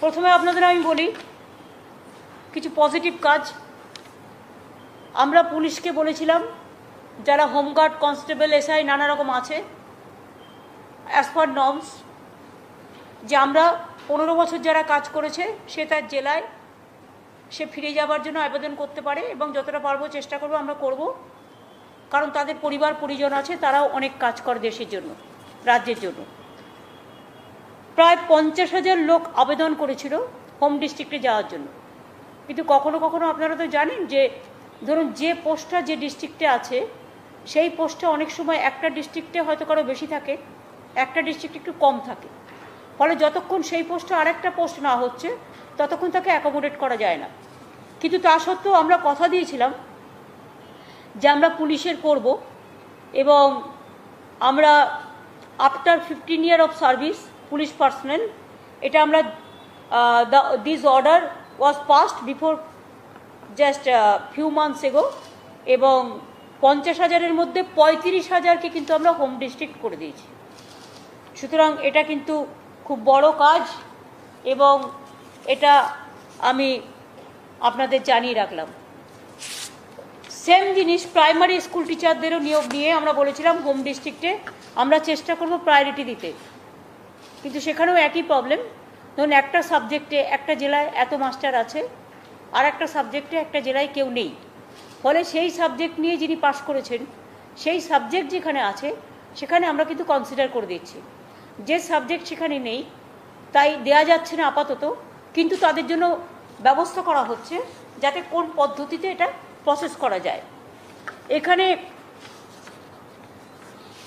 প্রথমে আপনাদের আমি বলি কিছু পজিটিভ কাজ। আমরা পুলিশকে বলেছিলাম, যারা হোমগার্ড, কনস্টেবল, এসআই নানা রকম আছে, অ্যাজ পার নর্মস, যে আমরা 15 বছর যারা কাজ করেছে সে তার জেলায় সে ফিরে যাবার জন্য আবেদন করতে পারে, এবং যতটা পারবো চেষ্টা করবো আমরা করব, কারণ তাদের পরিবার পরিজন আছে, তারাও অনেক কাজ করে দেশের জন্য, রাজ্যের জন্য। প্রায় 50,000 লোক আবেদন করেছিল হোম ডিস্ট্রিক্টে যাওয়ার জন্য, কিন্তু কখনো কখনো আপনারা তো জানেন যে ধরুন যে পোস্টটা যে ডিস্ট্রিক্টে আছে সেই পোস্টটা অনেক সময় একটা ডিস্ট্রিক্টে হয়তো কারো বেশি থাকে, একটা ডিস্ট্রিক্টে একটু কম থাকে, ফলে যতক্ষণ সেই পোস্টে আরেকটা পোস্ট না হচ্ছে ততক্ষণ তাকে অ্যাকোমোডেট করা যায় না। কিন্তু তা সত্ত্বেও আমরা কথা দিয়েছিলাম যে আমরা পুলিশের করব, এবং আমরা after 15 years of service police personnel, এটা আমরা this order was passed before just few months এগো, এবং 50,000-এর মধ্যে 35,000-কে কিন্তু আমরা হোম ডিস্ট্রিক্ট করে দিয়েছি। সুতরাং এটা কিন্তু খুব বড় কাজ, এবং এটা আমি আপনাদের জানিয়ে রাখলাম। সেম জিনিস প্রাইমারি স্কুল টিচারদেরও নিয়োগ নিয়ে আমরা বলেছিলাম হোম ডিস্ট্রিক্টে আমরা চেষ্টা করব প্রায়োরিটি দিতে, কিন্তু সেখানেও একই প্রবলেম। ধরুন একটা সাবজেক্টে একটা জেলায় এত মাস্টার আছে, আর একটা সাবজেক্টে একটা জেলায় কেউ নেই, ফলে সেই সাবজেক্ট নিয়ে যিনি পাশ করেছেন সেই সাবজেক্ট যেখানে আছে সেখানে আমরা কিন্তু কনসিডার করে দিচ্ছি। যে সাবজেক্ট সেখানে নেই তাই দেয়া যাচ্ছে না আপাতত, কিন্তু তাদের জন্য ব্যবস্থা করা হচ্ছে যাতে কোন পদ্ধতিতে এটা প্রসেস করা যায়। এখানে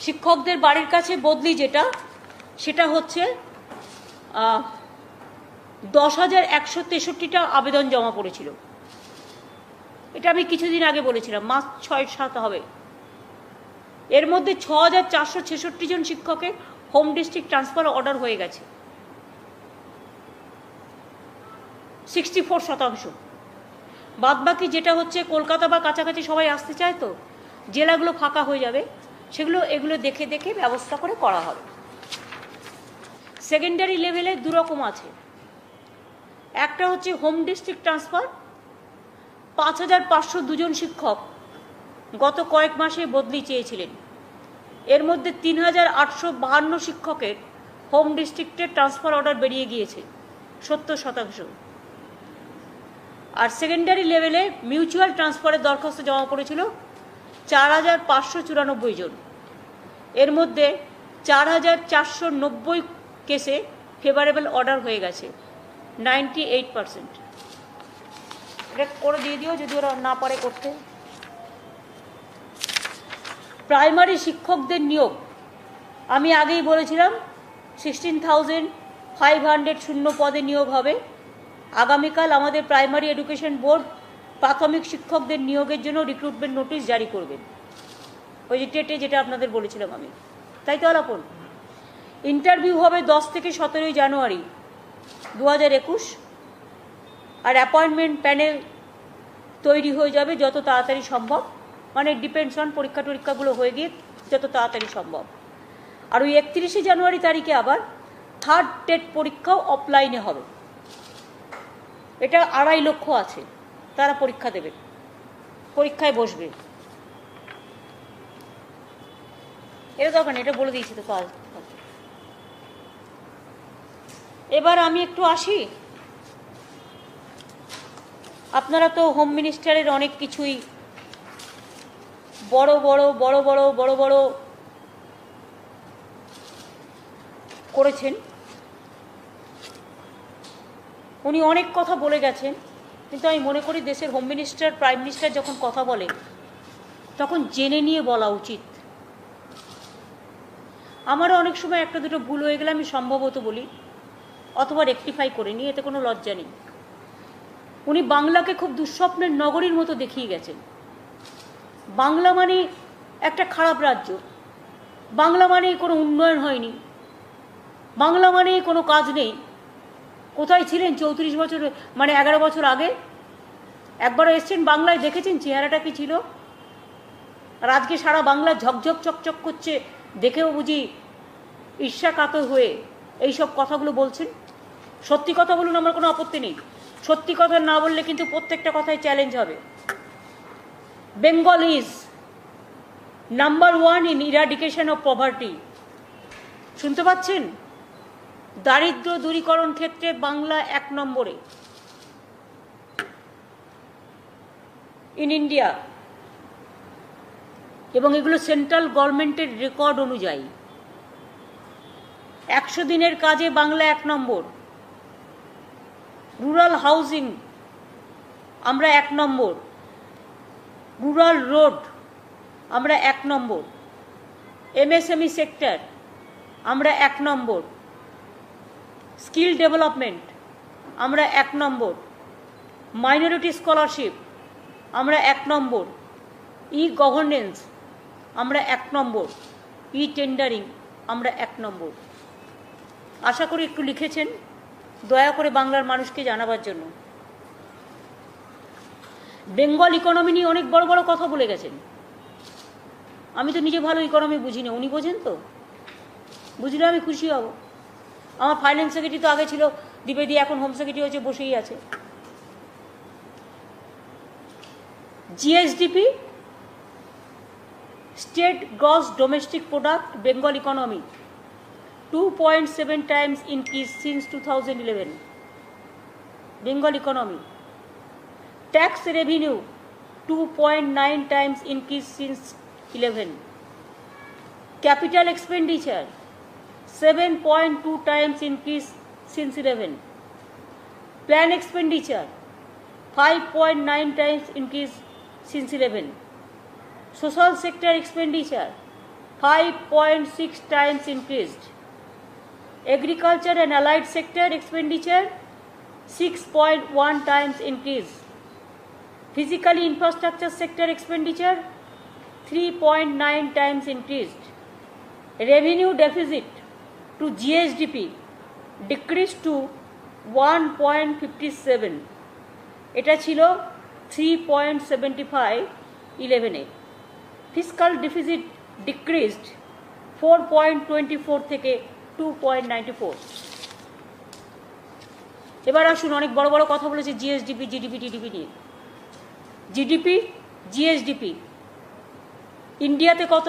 শিক্ষকদের বাড়ির কাছে বদলি যেটা, সেটা হচ্ছে 10,163টা আবেদন জমা পড়েছিল। এটা আমি কিছুদিন আগে বলেছিলাম, মাস 6-7 হবে। এর মধ্যে 6,466 জন শিক্ষকের হোম ডিস্ট্রিক্ট ট্রান্সফার অর্ডার হয়ে গেছে, 64%। বাদবাকি যেটা হচ্ছে কলকাতা বা কাছাকাছি সবাই আসতে চায়, তো জেলাগুলো ফাঁকা হয়ে যাবে, এগুলো দেখে দেখে ব্যবস্থা করে করা হবে। সেকেন্ডারি লেভেলে দুরকম আছে। একটা হচ্ছে হোম ডিস্ট্রিক্ট ট্রান্সফার, 5,502 জন শিক্ষক গত কয়েক মাসে বদলি চেয়েছিলেন। এর মধ্যে 3,852 শিক্ষকের হোম ডিস্ট্রিক্টের ট্রান্সফার অর্ডার বেরিয়ে গিয়েছে, 70%। আর সেকেন্ডারি লেভেলে মিউচুয়াল ট্রান্সফারের দরখাস্ত জমা পড়েছিল 4,594 জন। এর মধ্যে 4,490 কেসে ফেভারেবল অর্ডার হয়ে গেছে, 98%। এটা করে দিয়ে দিও যদি ওরা না পারে করতে। প্রাইমারি শিক্ষকদের নিয়োগ আমি আগেই বলেছিলাম 16,500 শূন্য পদে নিয়োগ হবে। আগামীকাল আমাদের প্রাইমারি এডুকেশন বোর্ড প্রাথমিক শিক্ষকদের নিয়োগের জন্য রিক্রুটমেন্ট নোটিশ জারি করবেন, ওই যে টেটে যেটা আপনাদের বলেছিলাম আমি, তাই তো আলাপন। ইন্টারভিউ হবে 10 থেকে 17 জানুয়ারি 2021, আর অ্যাপয়েন্টমেন্ট প্যানেল তৈরি হয়ে যাবে যত তাড়াতাড়ি সম্ভব, মানে ডিপেন্ডস অন পরীক্ষাগুলো হয়ে গিয়ে যত তাড়াতাড়ি সম্ভব। আর ওই 31শে জানুয়ারি তারিখে আবার থার্ড টেট পরীক্ষাও অফলাইনে হবে। এটা 2.5 লক্ষ আছে, তারা পরীক্ষা দেবে, পরীক্ষায় বসবে। এটা দরকার নেই, এটা বলে দিয়েছি তো কাল। এবার আমি একটু আসি, আপনারা তো হোম মিনিস্টারের অনেক কিছুই বড় বড় করেছেন, উনি অনেক কথা বলে গেছেন, কিন্তু আমি মনে করি দেশের হোম মিনিস্টার, প্রাইম মিনিস্টার যখন কথা বলে তখন জেনে নিয়ে বলা উচিত। আমারও অনেক সময় একটা দুটো ভুল হয়ে গেলে আমি সম্ভবত বলি, অথবা রেকটিফাই করে নিই, এতে কোনো লজ্জা নেই। উনি বাংলাকে খুব দুঃস্বপ্নের নগরীর মতো দেখিয়ে গেছেন। বাংলা মানে একটা খারাপ রাজ্য, বাংলা মানে কোনো উন্নয়ন হয়নি, বাংলা মানে কোনো কাজ নেই। কোথায় ছিলেন 34 বছর, মানে 11 বছর আগে? একবারও এসছেন বাংলায়, দেখেছেন চেহারাটা কি ছিল? আর আজকে সারা বাংলা ঝকঝক চকচক করছে, দেখেও বুঝি ঈর্ষা কাতর হয়ে এইসব কথাগুলো বলছেন। সত্যি কথা বলুন, আমার কোনো আপত্তি নেই। সত্যি কথা না বললে কিন্তু প্রত্যেকটা কথাই চ্যালেঞ্জ হবে। Bengal is number 1 in eradication of poverty. শুনতে পাচ্ছেন? দারিদ্র দূরীকরণ ক্ষেত্রে বাংলা 1 নম্বরে ইন ইন্ডিয়া, এবং এগুলো সেন্ট্রাল গভর্নমেন্টের রেকর্ড অনুযায়ী। 100 দিনের কাজে বাংলা 1 নম্বর। রুরাল হাউজিং আমরা 1 নম্বর। রুরাল রোড আমরা 1 নম্বর। এমএসএমই সেক্টর আমরা 1 নম্বর। স্কিল ডেভেলপমেন্ট আমরা 1 নম্বর। মাইনরিটি স্কলারশিপ আমরা 1 নম্বর। ই গভর্নেন্স আমরা 1 নম্বর। ই টেন্ডারিং আমরা 1 নম্বর। আশা করি একটু লিখেছেন, দয়া করে বাংলার মানুষকে জানাবার জন্য। বেঙ্গল ইকোনমি নিয়ে অনেক বড় বড় কথা বলে গেছেন। আমি তো নিজে ভালো ইকোনমি বুঝি না, উনি বোঝেন তো, বুঝলে আমি খুশি হব। আমার ফাইন্যান্স সেক্রেটারি তো আগে ছিল দ্বিবেদী, এখন হোম সেক্রেটারি হয়েছে, বসেই আছে। GSDP, state gross domestic product, Bengal economy 2.7 times increase since 2011. Bengal economy. Tax revenue 2.9 times increase since 11. Capital expenditure 7.2 times increase since 11. Plan expenditure 5.9 times increase since 11. Social sector expenditure 5.6 times increased. Agriculture and allied sector expenditure 6.1 times increase. Physically infrastructure sector expenditure 3.9 times increased. Revenue deficit to GSDP decreased to 1.57. এটা ছিল 3.75 11-এ। Fiscal deficit decreased 4.24 থেকে 2.94। এবার আসুন, অনেক বড় বড় কথা বলেছে জিএসডিপি, জিডিপি, টিডিপি নিয়ে। জিডিপি, জিএসডিপি ইন্ডিয়াতে কত?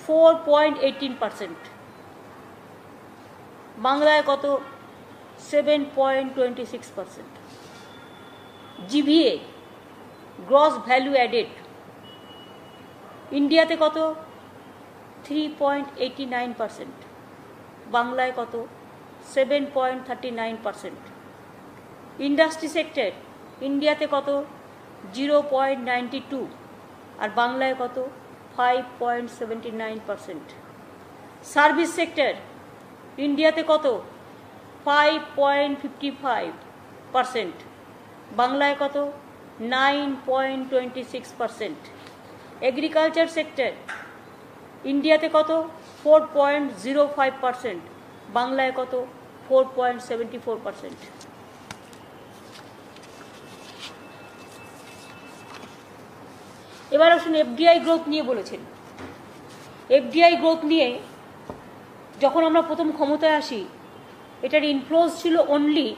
4.18%। বাংলায় কত? 7.26%। জিভিএ, গ্রস ভ্যালু অ্যাডেড, ইন্ডিয়াতে কত? 3.89%। বাংলায় কত? 7.39%। ইন্ডাস্ট্রি সেক্টর ইন্ডিয়াতে কত? 0.92, আর বাংলায় কত? 5.79%। সার্ভিস সেক্টর ইন্ডিয়াতে কত? 5.55%, বাংলায় কত? 9.26%। এগ্রিকালচার সেক্টর ইন্ডিয়াতে কত? 4.05%, বাংলায় কত? 4.74%। এবার আসুন, এফডিআই গ্রোথ নিয়ে বলেছেন। এফডিআই গ্রোথ নিয়ে যখন আমরা প্রথম ক্ষমতায় আসি, এটার ইনফ্লোজ ছিল অনলি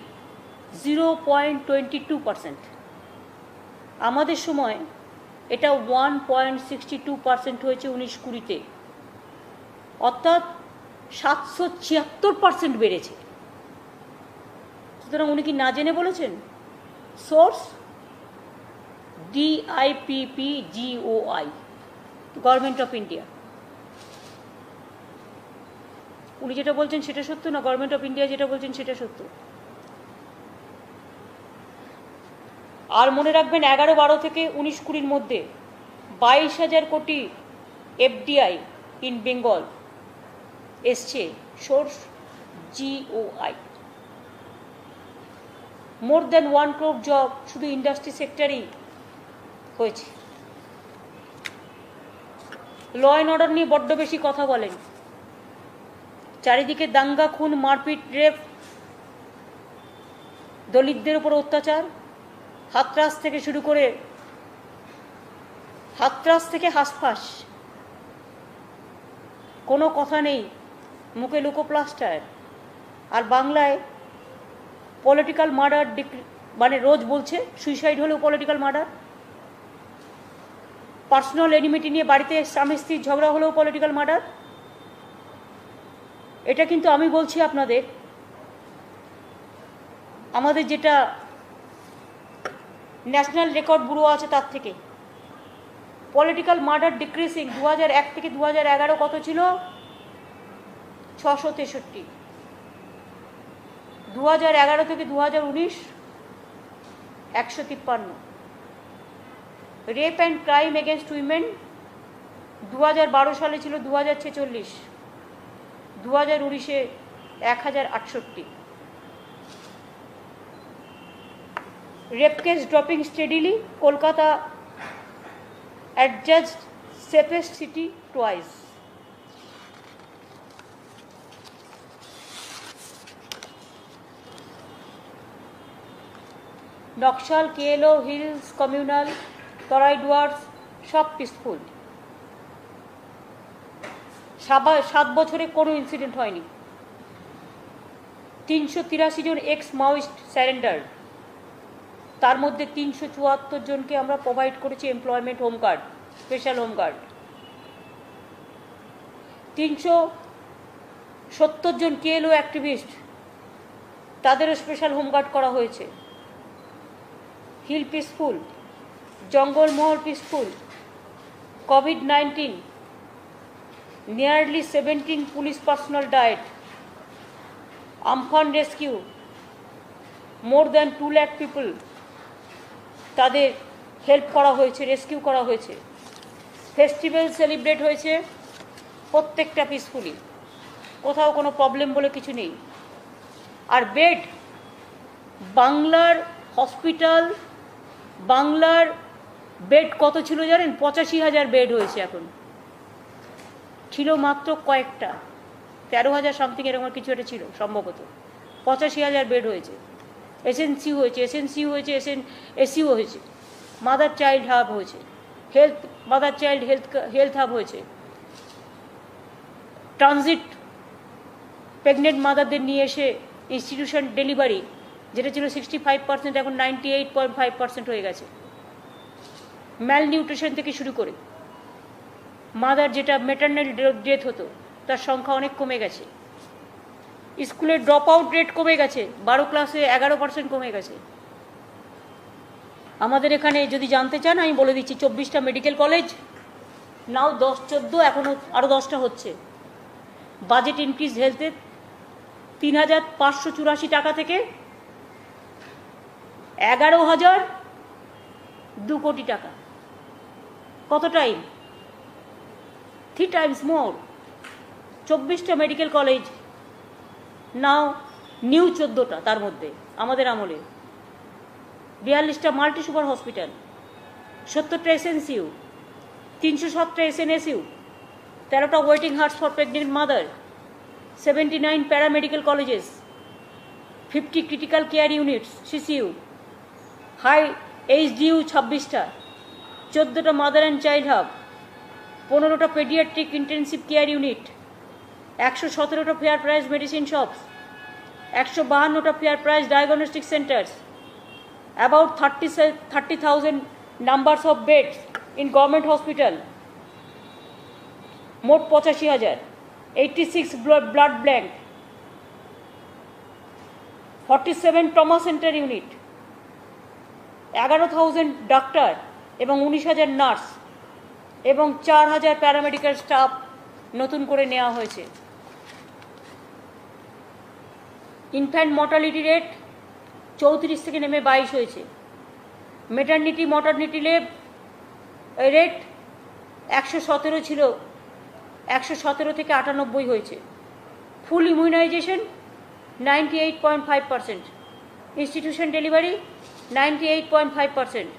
0.22%। আমাদের সময় এটা 1.62% হয়েছে 19-20-তে, অর্থাৎ 776% বেড়েছে। সুতরাং উনি কি না জেনে বলেছেন? Source DIPPGOI, government of India. উনি যেটা বলছেন সেটা সত্য না গভর্নমেন্ট অফ ইন্ডিয়া যেটা বলছেন সেটা সত্য? আর মনে রাখবেন, 11-12 থেকে 19-20-র মধ্যে 22,000 কোটি এফডিআই ইন বেঙ্গল এসছে। Source GOI। More than 1 crore job শুধু ইন্ডাস্ট্রি সেক্টরেই হয়েছে। ল অ্যান্ড অর্ডার নিয়ে বড্ড বেশি কথা বলেন। চারিদিকে দাঙ্গা, খুন, মারপিট, রেপ, দলিতদের উপর অত্যাচার, হাতরাস থেকে শুরু করে হাতরাস থেকে হাঁসফাঁস, কোনো কথা নেই, মুখে লুকোপ্লাস্টার। আর বাংলায় পলিটিক্যাল মার্ডার মানে রোজ বলছে সুইসাইড হলেও পলিটিক্যাল মার্ডার, পার্সোনাল এনিমিটি নিয়ে বাড়িতে স্বামী স্ত্রীর ঝগড়া হলেও পলিটিক্যাল মার্ডার। এটা কিন্তু আমি বলছি আপনাদের, আমাদের যেটা ন্যাশনাল রেকর্ড ব্যুরো আছে তার থেকে। পলিটিক্যাল মার্ডার ডিক্রিজিং 2001 থেকে 2011 কত ছিল? 663। 2011 থেকে 2019 153। Rape and crime against women 2012 সালে ছিল 2046, 2019-এ 1068। Rape case dropping steadily, Kolkata adjudged safest city twice. Naxal, KLO, hills, communal, Terai Dooars সব পিসফুল। 7 বছরে কোনো ইনসিডেন্ট হয়নি। 383 জন এক্স মাওয়িস্ট স্যারেন্ডার, তার মধ্যে 374 জনকে আমরা প্রোভাইড করেছি employment home card, special home card. 370 জন কেএলও অ্যাক্টিভিস্ট, তাদেরও স্পেশাল হোম গার্ড করা হয়েছে। Hill peaceful, Jangalmahal peaceful. COVID-19, nearly 17 police personnel died. Amphan rescue, more than 2 lakh people, তাদের হেল্প করা হয়েছে, রেস্কিউ করা হয়েছে। ফেস্টিভ্যাল সেলিব্রেট হয়েছে, প্রত্যেকটা পিসফুলি, কোথাও কোনো প্রবলেম বলে কিছু নেই। আর বেড, বাংলার হসপিটাল, বাংলার বেড কত ছিল জানেন? 85,000 বেড হয়েছে এখন, ছিল মাত্র কয়েকটা, 13,000 সামথিং এরকম কিছু একটা ছিল সম্ভবত। 85,000 বেড হয়েছে। এসএনসিউ হয়েছে, এসএনসিউ হয়েছে, এসিও হয়েছে, মাদার চাইল্ড হাব হয়েছে, মাদার চাইল্ড হেলথ হাব হয়েছে। ট্রানজিট প্রেগনেন্ট মাদারদের নিয়ে এসে ইনস্টিটিউশন ডেলিভারি, যেটা ছিল 65%, এখন 98.5% হয়ে গেছে। ম্যাল নিউট্রিশন থেকে শুরু করে মাদার যেটা মেটার্নাল ডেথ হতো, তার সংখ্যা অনেক কমে গেছে। স্কুলের ড্রপ আউট রেট কমে গেছে, 12 ক্লাসে 11% কমে গেছে। আমাদের এখানে যদি জানতে চান আমি বলে দিচ্ছি, 24টা মেডিকেল কলেজ, নাও 10-14, এখনও আরও 10টা হচ্ছে। বাজেট ইনক্রিজ হেলথের 3,584 টাকা থেকে 11,002 কোটি টাকা। কত টাইম? 3 times more. 24টা মেডিকেল কলেজ, নাও নিউ 14টা, তার মধ্যে আমাদের আমলে 42টা মাল্টি সুপার হসপিটাল, 70টা এসএনসিউ, 307টা এসএনএসইউ, 13টা waiting hearts for pregnant mother, 79 paramedical colleges, 50 critical care units CCU, high HDU 26টা, 14টা মাদার অ্যান্ড চাইল্ড হাব, 15টা পেডিয়াট্রিক ইন্টেন্সিভ কেয়ার ইউনিট, 117টা ফেয়ার প্রাইস মেডিসিন শপস, 152টা fair price diagnostic centres, about 30,000 numbers of beds in government hospital, মোট 85,000, 86 blood bank, 47 trauma center unit, 11,000 doctor এবং 19,000 nurse এবং 4,000 paramedical staff নতুন করে নেওয়া হয়েছে। ইনফ্যান্ট মর্টালিটি রেট 34 থেকে নেমে 22 হয়েছে। মেটার্নিটি মর্টালিটি রেট 117 ছিল, 117 থেকে 98 হয়েছে। Full immunisation 98.5%, institution delivery 98.5%।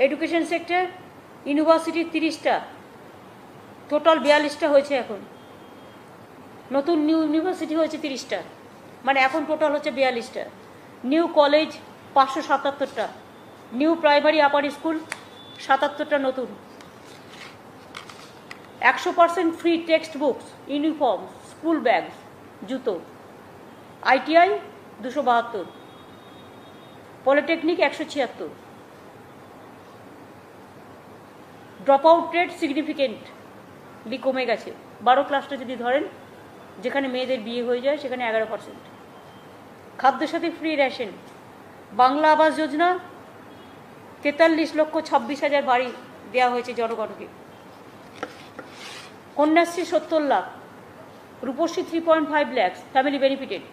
Education sector, university 30টা, টোটাল 42টা হয়েছে এখন। নতুন নিউ ইউনিভার্সিটি হয়েছে 30টা, মানে এখন টোটাল হচ্ছে 42টা। নিউ কলেজ 577টা, নিউ প্রাইমারি আপার স্কুল 77টা নতুন। 100% free text books, uniform, school bag, জুতো। ITI 272, polytechnic 176, drop out rate significantly কমে গেছে। 12 ক্লাসটা যদি ধরেন, যেখানে মেয়েদের বিয়ে হয়ে যায় সেখানে 11%। খাদ্যসাথী ফ্রি রেশন, বাংলা আবাস যোজনা 43,26,000 বাড়ি দেওয়া হয়েছে জনগণকে। Kanyashree 70 lakh, Rupashree 3.5 lakhs family benefited,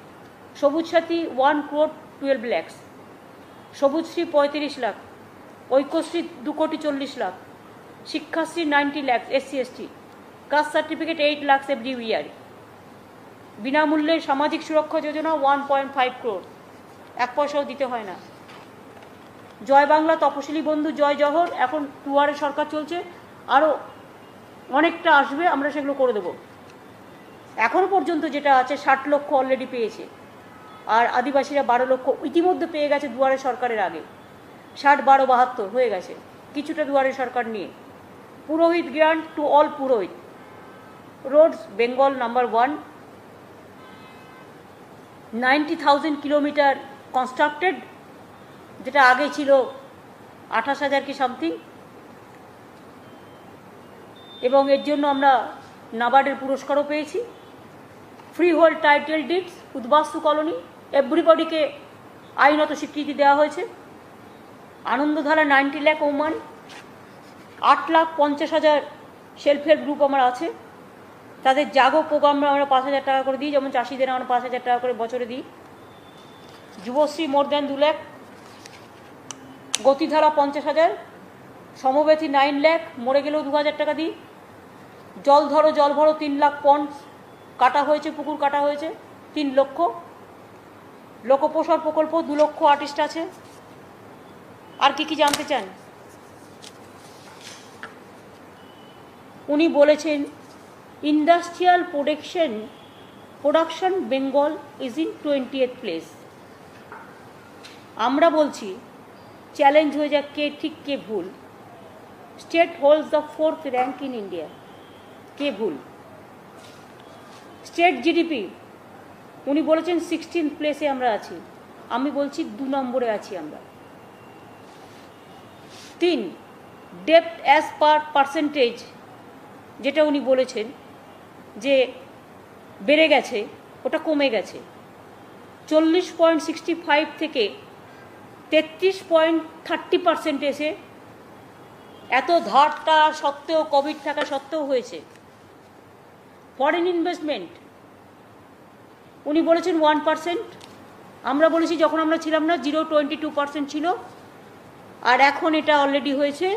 Sabooj Sathi 1,12 lakhs, Sabujshree 35 lakh, Aikyashree 2,40,00,000, Shikshashree 90 lakhs SC/ST, caste certificate 8 lakhs every year, বিনামূল্যে সামাজিক সুরক্ষা যোজনা 1.5 crore, 1 পয়সাও দিতে হয় না। জয় বাংলা, তপশিলি বন্ধু, জয় জহর, এখন দুয়ারে সরকার চলছে, আরও অনেকটা আসবে, আমরা সেগুলো করে দেবো। এখনও পর্যন্ত যেটা আছে 60 লক্ষ অলরেডি পেয়েছে, আর আদিবাসীরা 12 লক্ষ ইতিমধ্যে পেয়ে গেছে দুয়ারে সরকারের আগে। 60, 12, 72 হয়ে গেছে কিছুটা দুয়ারে সরকার নিয়ে। পুরোহিত গ্রান্ট টু অল পুরোহিত, roads Bengal number 1, 90,000 kilometre constructed, যেটা আগে ছিল 28,000 কি সামথিং, এবং এর জন্য আমরা নাবার্ডের পুরস্কারও পেয়েছি। ফ্রি হোল্ড টাইটেল ডিডস, উদ্বাস্তু কলোনি, এভরিবডিকে আইনত স্বীকৃতি দেওয়া হয়েছে। Anandadhara 90 lakh women, 8,50,000 self help group আমার আছে, তাদের জাগো প্রোগ্রাম আমরা 5,000 টাকা করে দিই, যেমন চাষিদের আমরা 5,000 টাকা করে বছরে দিই। যুবশ্রী মোর দ্যান 2 লাখ, গতিধারা 50,000, সমব্যথী 9 লাখ, মরে গেলেও 2,000 টাকা দিই। জল ধরো জল ভরো 3 লাখ পন্ড কাটা হয়েছে, পুকুর কাটা হয়েছে 3 লক্ষ। লোকপ্রসার প্রকল্প 2 লক্ষ আর্টিস্ট আছে। আর কি কি জানতে চান? উনি বলেছেন industrial production Bengal is in 20th place. আমরা বলছি চ্যালেঞ্জ হয়ে যাক কে ঠিক কে ভুল। State holds the 4th rank in India, কে ভুল? স্টেট জিডিপি উনি বলেছেন 16th প্লেসে আমরা আছি, আমি বলছি 2 নম্বরে আছি আমরা। 3, ডেপ্ট অ্যাজ পার পার্সেন্টেজ, যেটা উনি বলেছেন যে বেড়ে গেছে, ওটা কমে গেছে। 40.65 থেকে 33.30% এসে এত ধারটা সত্ত্বেও, কোভিড থাকা সত্ত্বেও হয়েছে। ফরেন ইনভেস্টমেন্ট উনি বলেছেন 1%, আমরা বলেছি যখন আমরা ছিলাম না 0.22% ছিল, আর এখন এটা অলরেডি হয়েছে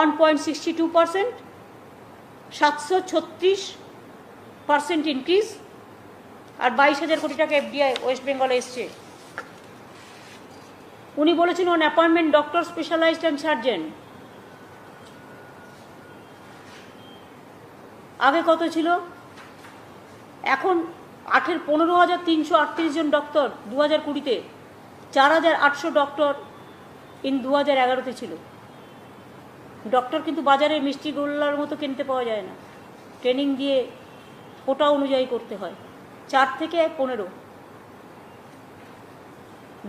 1.62%, 736% ইনক্রিজ, আর 22,000 কোটি টাকা এফডিআই ওয়েস্ট বেঙ্গলে এসছে। উনি বলেছেন on appointment doctor specialized and surgeon, আগে কত ছিল, এখন 15,338 জন ডক্টর 2020-তে, 4,800 ডক্টর ইন 2011-তে ছিল। ডক্টর কিন্তু বাজারে মিষ্টি গোল্লার মতো কিনতে পাওয়া যায় না, ট্রেনিং দিয়ে কোটা অনুযায়ী করতে হয়। 4 থেকে 15।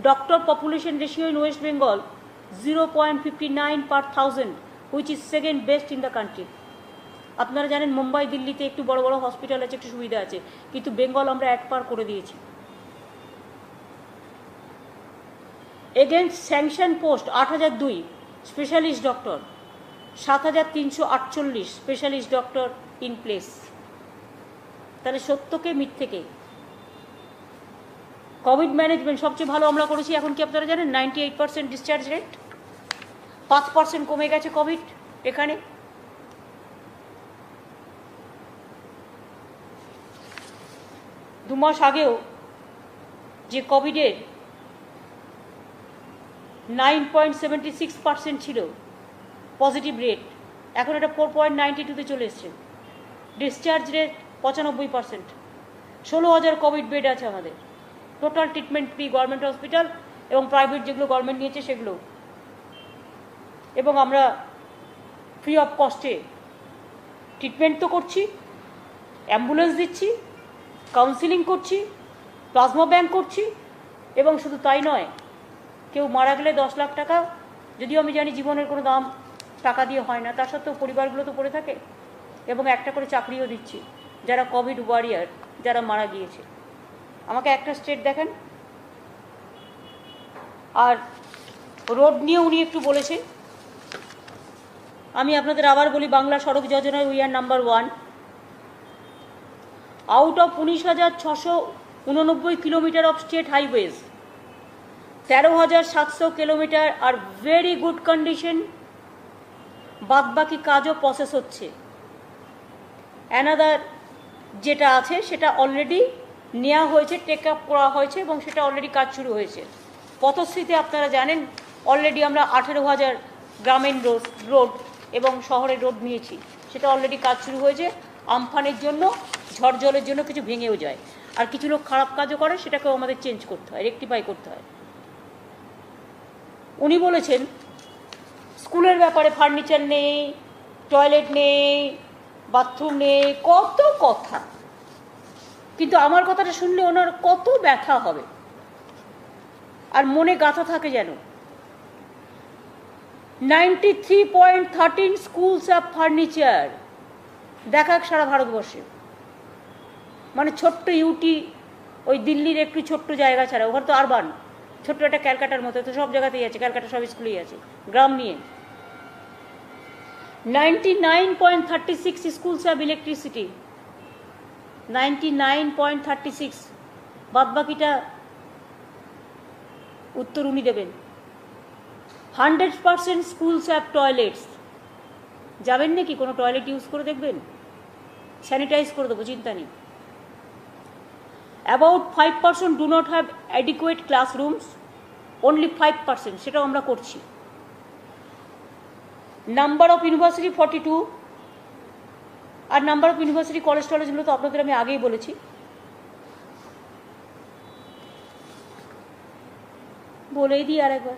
Doctor population ratio in West Bengal 0.59 per 1000, which is second best in the country. আপনারা জানেন মুম্বাই দিল্লিতে একটু বড় বড় হসপিটাল আছে, একটু সুবিধা আছে, কিন্তু বেঙ্গল আমরা 1 পার করে দিয়েছি। Against sanction post 8,002 specialist doctor, 7,348 specialist doctor in place. তাহলে সত্যকে মিথ্যেকে। কোভিড ম্যানেজমেন্ট সবচেয়ে ভালো আমরা করেছি। এখন কি আপনারা জানেন 98% ডিসচার্জ রেট, 5% কমে গেছে কোভিড এখানে। দু মাস আগেও যে কোভিডের 9.76% ছিল পজিটিভ রেট, এখন এটা 4.92-তে চলে এসছে। Discharge rate 95%। 16,000 কোভিড বেড আছে আমাদের। Total treatment free government hospital এবং প্রাইভেট যেগুলো গভর্নমেন্ট নিয়েছে সেগুলো। এবং আমরা ফ্রি অফ কস্টে ট্রিটমেন্ট তো করছি, অ্যাম্বুলেন্স দিচ্ছি, কাউন্সিলিং করছি, প্লাজমা ব্যাংক করছি, এবং শুধু তাই নয়, কেউ মারা গেলে 10 লাখ টাকা, যদিও আমি জানি জীবনের কোনো দাম টাকা দিয়ে হয় না, তা সত্ত্বেও পরিবারগুলো তো পড়ে থাকে, এবং একটা করে চাকরিও দিচ্ছি যারা কোভিড ওয়ারিয়ার, যারা মারা গিয়েছে। আমাকে একটা স্টেট দেখেন। আর রোড নিয়ে উনি একটু বলেছেন, আমি আপনাদের আবার বলি, বাংলা সড়ক যোজনায় we are number 1। Out of 19,689 kilometre of state highways, 13,700 kilometre are very good condition, বাদবাকি কাজও প্রসেস হচ্ছে। অ্যানাদার যেটা আছে সেটা অলরেডি নেওয়া হয়েছে, টেক আপ করা হয়েছে, এবং সেটা অলরেডি কাজ শুরু হয়েছে। পথশ্রীতে আপনারা জানেন অলরেডি আমরা 18,000 গ্রামীণ রোড এবং শহরের রোড নিয়েছি, সেটা অলরেডি কাজ শুরু হয়েছে। আমফানের জন্য, ঝড় জলের জন্য কিছু ভেঙেও যায়, আর কিছু লোক খারাপ কাজও করে, সেটাকেও আমাদের চেঞ্জ করতে হয়, রেকটিফাই করতে হয়। উনি বলেছেন স্কুলের ব্যাপারে ফার্নিচার নেই, টয়লেট নেই, বাথরুম নেই, কত কথা, কিন্তু আমার কথাটা শুনলে ওনার কত ব্যথা হবে আর মনে গাঁথা থাকে যেন। 93.13 স্কুলস অফ ফার্নিচার দেখাক সারা ভারতবর্ষে, মানে ছোট্ট ইউটি, ওই দিল্লির একটু ছোট্ট জায়গা ছাড়া, ওখানে তো আরবান, ছোট্ট একটা ক্যালকাটার মতো, তো সব জায়গাতেই আছে, ক্যালকাটা সব স্কুলেই আছে, গ্রাম নিয়ে। 99.36 স্কুলস অফ ইলেকট্রিসিটি, 99.36, বাদ বাকিটা উত্তর উনি দেবেন। 100% স্কুলস অ্যাভ টয়লেটস, যাবেন নাকি কোনো টয়লেট ইউজ করে দেখবেন, স্যানিটাইজ করে দেবো, চিন্তা নেই। About 5% do not have adequate classrooms, only 5%, সেটাও আমরা করছি। নাম্বার অফ ইউনিভার্সিটি 42, আর নাম্বার অফ ইউনিভার্সিটি কলেজ টলেজগুলো তো আপনাদের আমি আগেই বলেছি। বলেই দিই আরেকবার,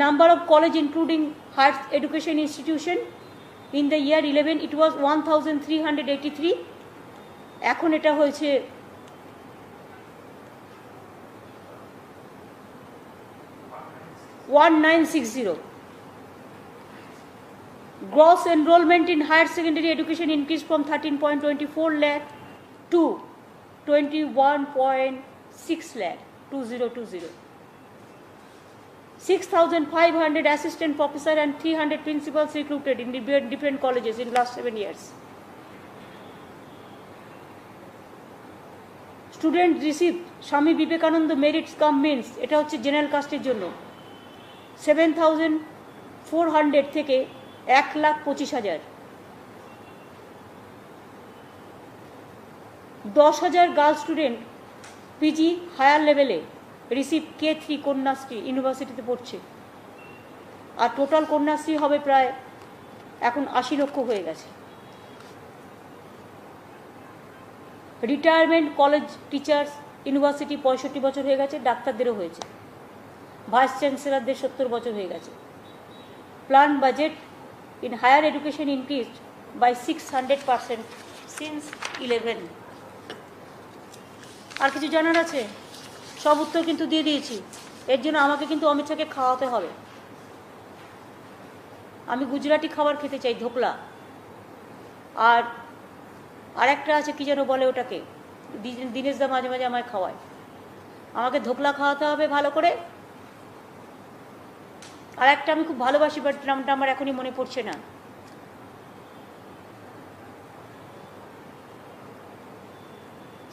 number of college including higher education institution in the year 11 it was 1383, এখন এটা হয়েছে 1960। Gross enrollment in higher secondary education increased from 13.24 lakh to 21.6 lakh, 2020. 6,500 assistant professor and 300 principals recruited in different colleges in last 7 years. Students received Swami Vivekananda Merits Cum Means, এটা হচ্ছে general কাস্টের জন্য, 7,400 থেকে 1,25,000। 10,000 girl student PG higher লেভেলে receive K3 Kanyashree, ইউনিভার্সিটিতে পড়ছে, আর total Kanyashree হবে প্রায় এখন 80 লক্ষ হয়ে গেছে। রিটায়ারমেন্ট কলেজ টিচার্স ইউনিভার্সিটি 65 বছর হয়ে গেছে, ডাক্তারদেরও হয়েছে, ভাইস চ্যান্সেলরদের 70 বছর হয়ে গেছে। Plan budget in higher education increased by 600% since 11। আর কিছু জানার আছে? সব উত্তর কিন্তু দিয়ে দিয়েছি, এর জন্য আমাকে কিন্তু অমিত শাহকে খাওয়াতে হবে। আমি গুজরাটি খাবার খেতে চাই, ধোকলা, আর আরেকটা আছে কি যেন বলে ওটাকে, দিনেশ দা মাঝে মাঝে আমায় খাওয়ায়, আমাকে ধোকলা খাওয়াতে হবে ভালো করে। আর একটা আমি খুব ভালোবাসি, বাট নামটা আমার এখনই মনে পড়ছে না।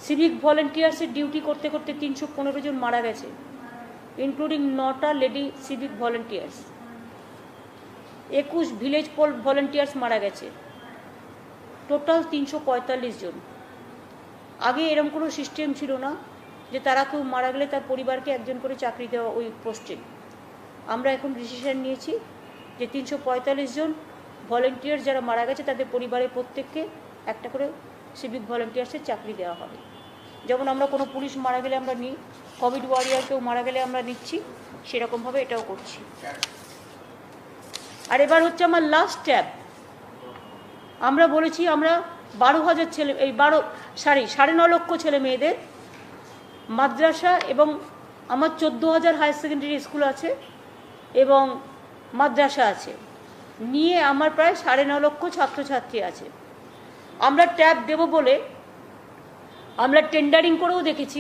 সিভিক ভলেন্টিয়ার্সের ডিউটি করতে করতে 315 জন মারা গেছে, ইনক্লুডিং 9টা lady civic volunteers. 21 village volunteers মারা গেছে, টোটাল 345 জন। আগে এরকম কোনো সিস্টেম ছিল না যে তারা কেউ মারা গেলে তার পরিবারকে একজন করে চাকরি দেওয়া ওই পোস্টে। আমরা এখন ডিসিশন নিয়েছি যে 345 জন ভলেন্টিয়ার যারা মারা গেছে তাদের পরিবারের প্রত্যেককে একটা করে সিভিক ভলেন্টিয়ার্সের চাকরি দেওয়া হবে। যেমন আমরা কোনো পুলিশ মারা গেলে আমরা নিই, কোভিড ওয়ারিয়ার কেউ মারা গেলে আমরা নিচ্ছি, সেরকমভাবে এটাও করছি। আর এবার হচ্ছে আমার লাস্ট ট্যাব। আমরা বলেছি আমরা 12,000 ছেলে, এই 9.5 লক্ষ ছেলে মেয়েদের মাদ্রাসা এবং আমার 14,000 হায়ার সেকেন্ডারি স্কুল আছে এবং মাদ্রাসা আছে, নিয়ে আমার প্রায় 9.5 লক্ষ ছাত্রছাত্রী আছে। আমরা ট্যাব দেব বলে আমরা টেন্ডারিং করেও দেখেছি,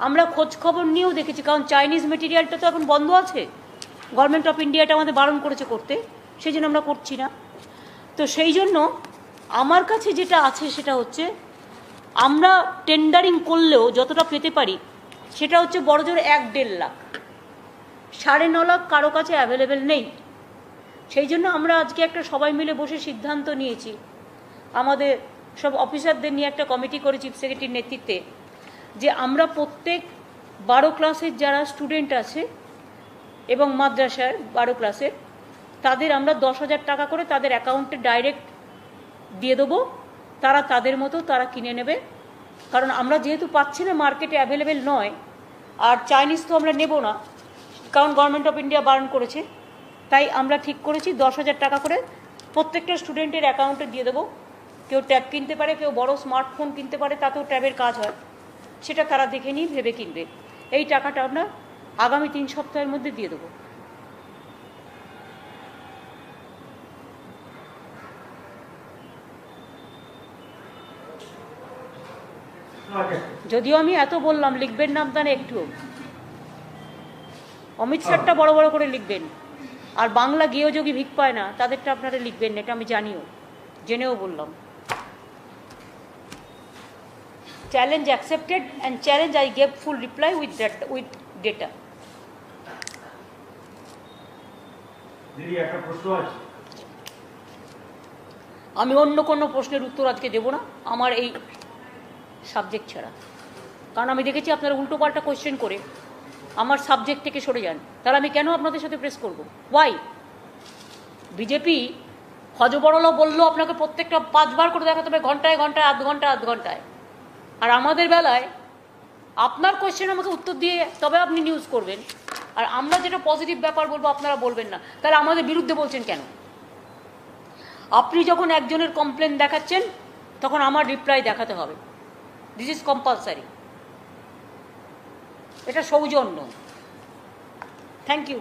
আমরা খোঁজ খবর নিয়েও দেখেছি, কারণ চাইনিজ মেটেরিয়ালটা তো এখন বন্ধ আছে, গভর্নমেন্ট অফ ইন্ডিয়াটা আমাদের বারণ করেছে করতে, সেই জন্য আমরা করছি না। তো সেই জন্য আমার কাছে যেটা আছে সেটা হচ্ছে আমরা টেন্ডারিং করলেও যতটা পেতে পারি সেটা হচ্ছে বড়জোর 1-1.5 লাখ, 9.5 লাখ কারো কাছে অ্যাভেলেবেল নেই। সেই জন্য আমরা আজকে একটা সবাই মিলে বসে সিদ্ধান্ত নিয়েছি, আমাদের সব অফিসারদের নিয়ে একটা কমিটি করে চিফ সেক্রেটারির নেতৃত্বে, যে আমরা প্রত্যেক 12 ক্লাসের যারা স্টুডেন্ট আছে এবং মাদ্রাসার 12 ক্লাসের তাদের আমরা 10,000 টাকা করে তাদের অ্যাকাউন্টে ডাইরেক্ট দিয়ে দেবো, তারা তাদের মতো তারা কিনে নেবে। কারণ আমরা যেহেতু পাচ্ছি না, মার্কেটে অ্যাভেলেবেল নয়, আর চাইনিজ তো আমরা নেব না, কারণ গভর্নমেন্ট অফ ইন্ডিয়া বারণ করেছে, তাই আমরা ঠিক করেছি 10,000 টাকা করে প্রত্যেকটা স্টুডেন্টের অ্যাকাউন্টে দিয়ে দেবো। কেউ ট্যাব কিনতে পারে, কেউ বড় স্মার্টফোন কিনতে পারে, তাতেও ট্যাবের কাজ হয়, সেটা তারা দেখে নিয়ে ভেবে কিনবে। এই টাকাটা আমরা আগামী 3 সপ্তাহের মধ্যে দিয়ে দেবো। যদিও আমি এত বললাম, লিখবেন না আপনারা একটু, অমিত স্যারটা বড় বড় করে লিখবেন, আর বাংলা গেয়যোগী ভিক পায় না তাদেরটা আপনারা লিখবেন না, এটা আমি জানিও, জেনেও বললাম। Challenge accepted and challenge I gave full reply with data. আমি অন্য কোনো প্রশ্নের উত্তর আজকে দেব না আমার এই সাবজেক্ট ছাড়া, কারণ আমি দেখেছি আপনারা উল্টোপাল্টা কোয়েশ্চেন করে আমার সাবজেক্ট থেকে সরে যান, তাহলে আমি কেন আপনাদের সাথে প্রেস করব? ওয়াই? বিজেপি হজবরলা বললো আপনাকে প্রত্যেকটা 5 বার করে দেখাতে হবে, ঘন্টায় ঘন্টায়, আধ ঘন্টায়, আর আমাদের বেলায় আপনার কোয়েশ্চেন আমাকে উত্তর দিয়ে তবে আপনি নিউজ করবেন, আর আমরা যেটা পজিটিভ ব্যাপার বলবো আপনারা বলবেন না, তাহলে আমাদের বিরুদ্ধে বলছেন কেন? আপনি যখন একজনের কমপ্লেন দেখাচ্ছেন তখন আমার রিপ্লাই দেখাতে হবে, দিস ইজ কম্পালসারি, এটা সৌজন্য। Thank you.